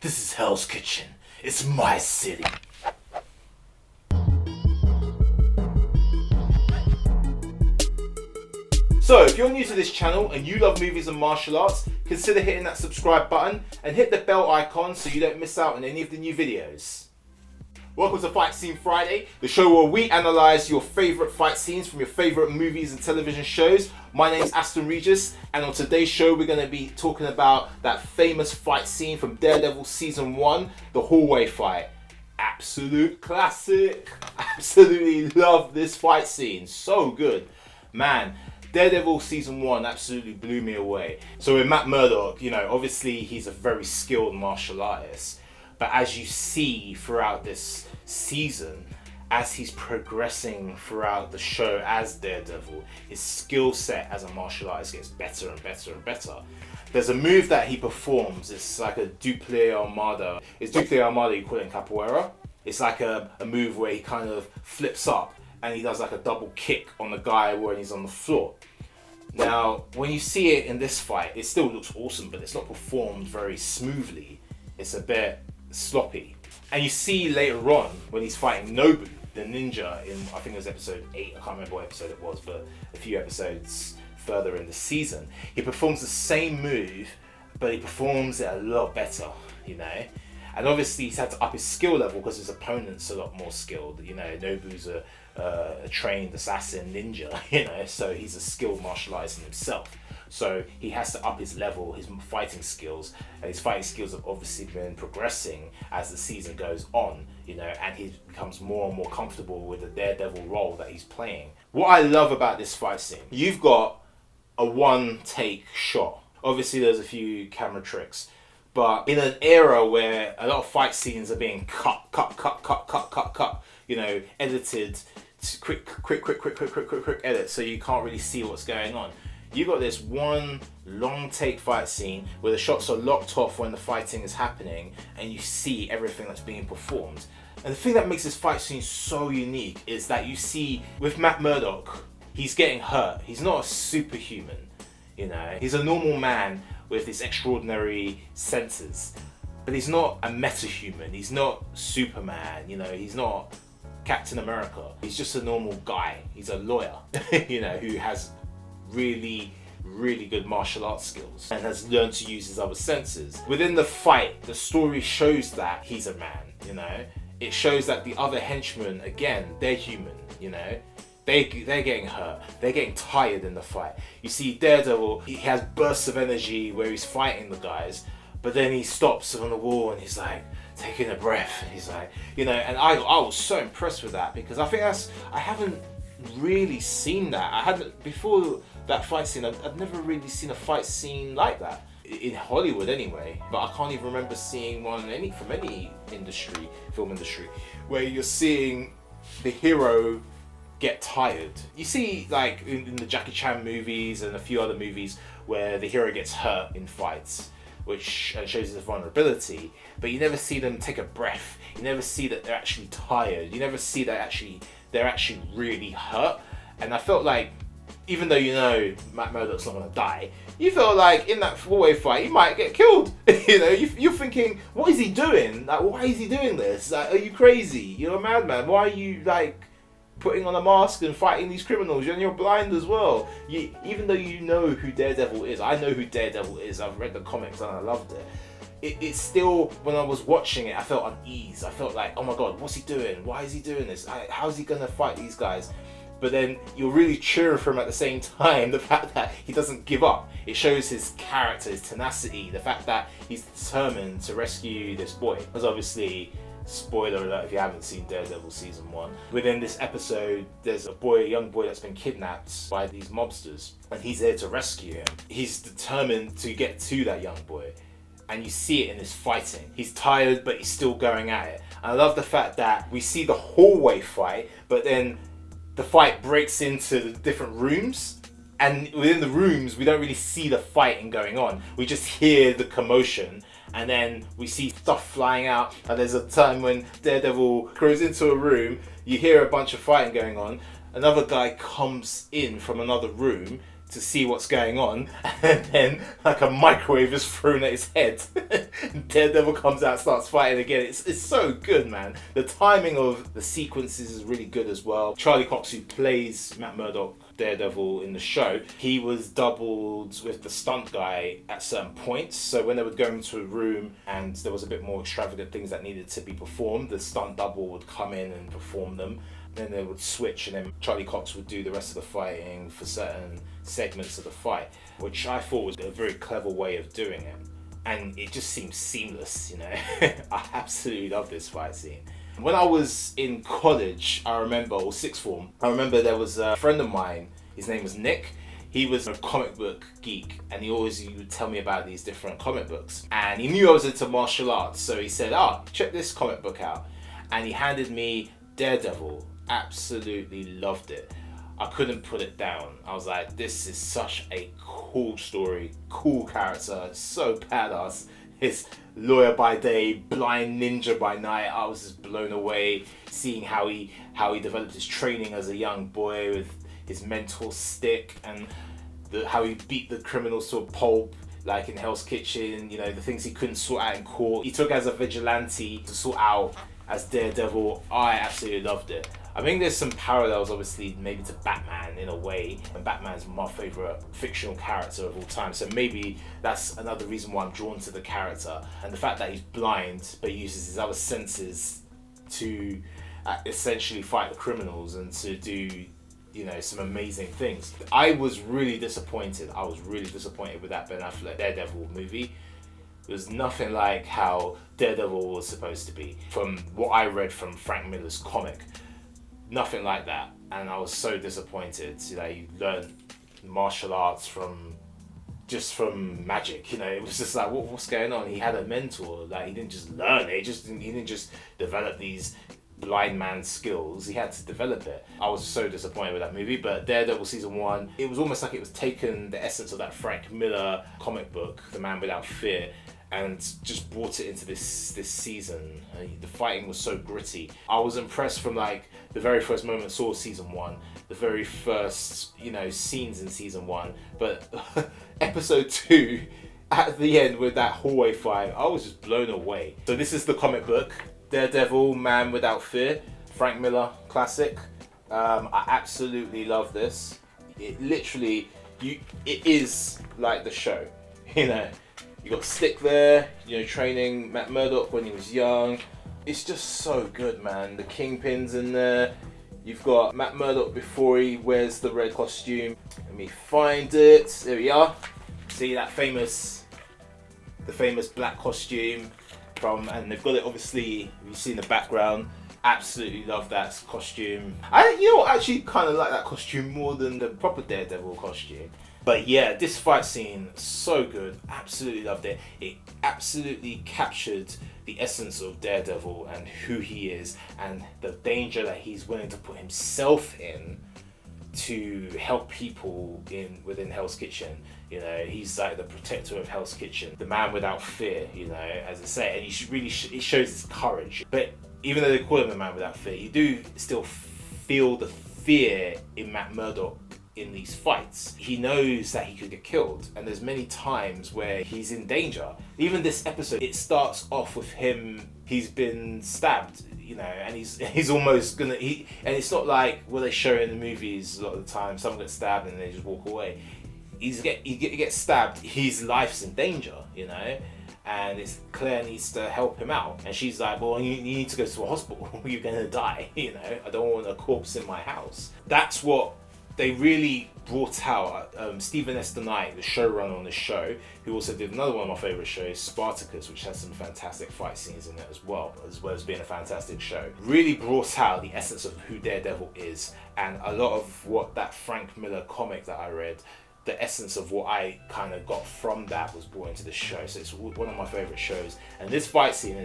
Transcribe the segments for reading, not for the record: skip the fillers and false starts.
This is Hell's Kitchen. It's my city. So, if you're new to this channel and you love movies and martial arts, consider hitting that subscribe button and hit the bell icon so you don't miss out on any of the new videos. Welcome to Fight Scene Friday, the show where we analyse your favourite fight scenes from your favourite movies and television shows. My name's Asten Regis, and on today's show we're going to be talking about that famous fight scene from Daredevil Season 1, the hallway fight. Absolute classic. Absolutely love this fight scene. So good. Man, Daredevil Season 1 absolutely blew me away. So with Matt Murdock, obviously he's a very skilled martial artist. But as you see throughout this season, as he's progressing throughout the show as Daredevil, his skill set as a martial artist gets better and better and better. There's a move that he performs, it's like a duple armada. It's duple armada, you call it in capoeira. It's like a move where he kind of flips up and he does like a double kick on the guy when he's on the floor. Now, when you see it in this fight, it still looks awesome, but it's not performed very smoothly. It's a bit sloppy. And you see later on when he's fighting Nobu, the ninja, in I think it was episode 8, I can't remember what episode it was, but a few episodes further in the season, he performs the same move, but he performs it a lot better, And obviously he's had to up his skill level because his opponent's a lot more skilled. Nobu's a trained assassin ninja, so he's a skilled martial artist in himself. So he has to up his level, his fighting skills, and his fighting skills have obviously been progressing as the season goes on, and he becomes more and more comfortable with the Daredevil role that he's playing. What I love about this fight scene, you've got a one-take shot. Obviously there's a few camera tricks, but in an era where a lot of fight scenes are being cut, edited, quick edit, so you can't really see what's going on. You got this one long take fight scene where the shots are locked off when the fighting is happening and you see everything that's being performed. And the thing that makes this fight scene so unique is that you see with Matt Murdock, he's getting hurt. He's not a superhuman, He's a normal man with these extraordinary senses. But he's not a metahuman. He's not Superman, He's not Captain America. He's just a normal guy. He's a lawyer, who has really good martial arts skills and has learned to use his other senses. Within the fight, the story shows that he's a man, It shows that the other henchmen, again, they're human, They're getting hurt, they're getting tired in the fight. You see Daredevil, he has bursts of energy where he's fighting the guys, but then he stops on the wall and he's like taking a breath, and he's like, and I was so impressed with that because I think I haven't really seen that. I hadn't, before that fight scene, I've never really seen a fight scene like that. In Hollywood anyway, but I can't even remember seeing one from any industry, film industry, where you're seeing the hero get tired. You see like in the Jackie Chan movies and a few other movies where the hero gets hurt in fights, which shows his vulnerability, but you never see them take a breath. You never see that they're actually tired. You never see that they're actually really hurt. And I felt like, even though Matt Murdock's not going to die, you felt like in that four-way fight he might get killed. You're thinking, what is he doing? Like, why is he doing this? Like, are you crazy? You're a madman. Why are you putting on a mask and fighting these criminals? And you're blind as well. Even though you know who Daredevil is, I know who Daredevil is. I've read the comics and I loved it. It's still, when I was watching it, I felt unease. I felt like, oh my god, what's he doing? Why is he doing this? How's he going to fight these guys? But then you're really cheering for him at the same time. The fact that he doesn't give up. It shows his character, his tenacity, the fact that he's determined to rescue this boy. Because obviously, spoiler alert if you haven't seen Daredevil Season 1, within this episode, there's a young boy that's been kidnapped by these mobsters. And he's there to rescue him. He's determined to get to that young boy. And you see it in his fighting. He's tired, but he's still going at it. And I love the fact that we see the hallway fight, but then the fight breaks into the different rooms, and within the rooms we don't really see the fighting going on. We just hear the commotion, and then we see stuff flying out. And there's a time when Daredevil goes into a room, you hear a bunch of fighting going on, another guy comes in from another room, to see what's going on, and then like a microwave is thrown at his head. Daredevil comes out, starts fighting again. It's so good, man. The timing of the sequences is really good as well. Charlie Cox, who plays Matt Murdock, Daredevil, in the show, he was doubled with the stunt guy at certain points. So when they would go into a room and there was a bit more extravagant things that needed to be performed, the stunt double would come in and perform them. Then they would switch, and then Charlie Cox would do the rest of the fighting for certain segments of the fight, which I thought was a very clever way of doing it. And it just seems seamless, you know. I absolutely love this fight scene. When I was in college, I remember, or sixth form, I remember there was a friend of mine, his name was Nick. He was a comic book geek, and he would tell me about these different comic books. And he knew I was into martial arts, so he said, check this comic book out. And he handed me Daredevil. Absolutely loved it. I couldn't put it down. I was like, this is such a cool story, cool character, so badass. His lawyer by day, blind ninja by night. I was just blown away seeing how he developed his training as a young boy with his mental stick, and how he beat the criminals to a pulp, like in Hell's Kitchen. You know, the things he couldn't sort out in court, he took as a vigilante to sort out as Daredevil. I absolutely loved it. I think there's some parallels, obviously, maybe to Batman in a way, and Batman's my favourite fictional character of all time, so maybe that's another reason why I'm drawn to the character. And the fact that he's blind, but he uses his other senses to essentially fight the criminals and to do, you know, some amazing things. I was really disappointed. With that Ben Affleck Daredevil movie. It was nothing like how Daredevil was supposed to be, from what I read from Frank Miller's comic. Nothing like that, and I was so disappointed. You know, you learn martial arts from magic. You know, it was just like, what's going on? He had a mentor. Like, he didn't just learn it. He didn't just develop these blind man skills. He had to develop it. I was so disappointed with that movie. But Daredevil season 1, it was almost like it was taken the essence of that Frank Miller comic book, The Man Without Fear, and just brought it into this season. The fighting was so gritty. I was impressed from like the very first moment I saw season 1, the very first, you know, scenes in season 1. But episode 2, at the end with that hallway fight, I was just blown away. So this is the comic book, Daredevil, Man Without Fear, Frank Miller classic. I absolutely love this. It literally, it is like the show, you know. You got Stick there, you know, training Matt Murdock when he was young. It's just so good, man. The Kingpin's in there. You've got Matt Murdock before he wears the red costume. Let me find it. There we are. See that the famous black costume and they've got it, obviously, you've seen the background. Absolutely love that costume. I actually kind of like that costume more than the proper Daredevil costume. But yeah, this fight scene, so good. Absolutely loved it. It absolutely captured the essence of Daredevil and who he is, and the danger that he's willing to put himself in to help people within Hell's Kitchen. You know, he's like the protector of Hell's Kitchen, the man without fear, you know, as I say, and it shows his courage. But even though they call him the man without fear, you do still feel the fear in Matt Murdock in these fights. He knows that he could get killed, and there's many times where he's in danger. Even this episode, it starts off with he's been stabbed, you know, and he's almost gonna, and it's not like what they show in the movies a lot of the time, someone gets stabbed and they just walk away. He gets stabbed, his life's in danger, you know, and Claire needs to help him out, and she's like, well, you need to go to a hospital, you're gonna die, you know, I don't want a corpse in my house. That's what they really brought out. Stephen S. Knight, the showrunner on the show, who also did another one of my favourite shows, Spartacus, which has some fantastic fight scenes in it as well as being a fantastic show, really brought out the essence of who Daredevil is, and a lot of what that Frank Miller comic that I read, the essence of what I kind of got from that was brought into the show. So it's one of my favourite shows, and this fight scene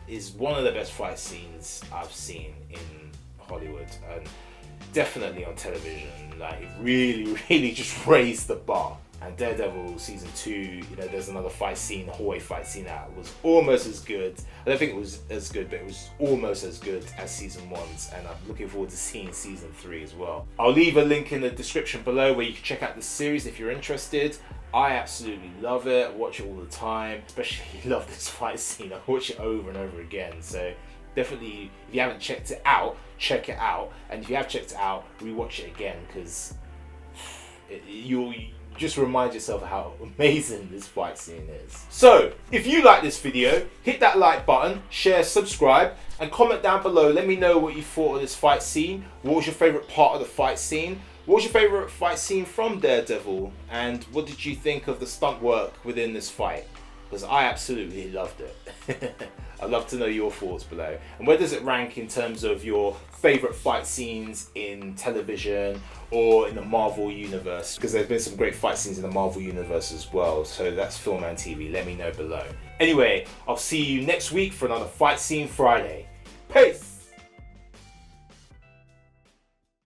is one of the best fight scenes I've seen in Hollywood, and definitely on television. Like, it really, really just raised the bar. And Daredevil season 2, you know, there's another fight scene, hallway fight scene that was almost as good. I don't think it was as good, but it was almost as good as season 1's, and I'm looking forward to seeing season 3 as well. I'll leave a link in the description below where you can check out the series if you're interested. I absolutely love it, I watch it all the time, especially love this fight scene. I watch it over and over again, so definitely if you haven't checked it out, check it out, and if you have checked it out, rewatch it again, because you'll just remind yourself how amazing this fight scene is. So, if you like this video, hit that like button, share, subscribe, and comment down below. Let me know what you thought of this fight scene. What was your favourite part of the fight scene? What was your favourite fight scene from Daredevil? And what did you think of the stunt work within this fight? Because I absolutely loved it. I'd love to know your thoughts below. And where does it rank in terms of your favourite fight scenes in television or in the Marvel universe? Because there's been some great fight scenes in the Marvel universe as well. So that's Film and TV. Let me know below. Anyway, I'll see you next week for another Fight Scene Friday. Peace!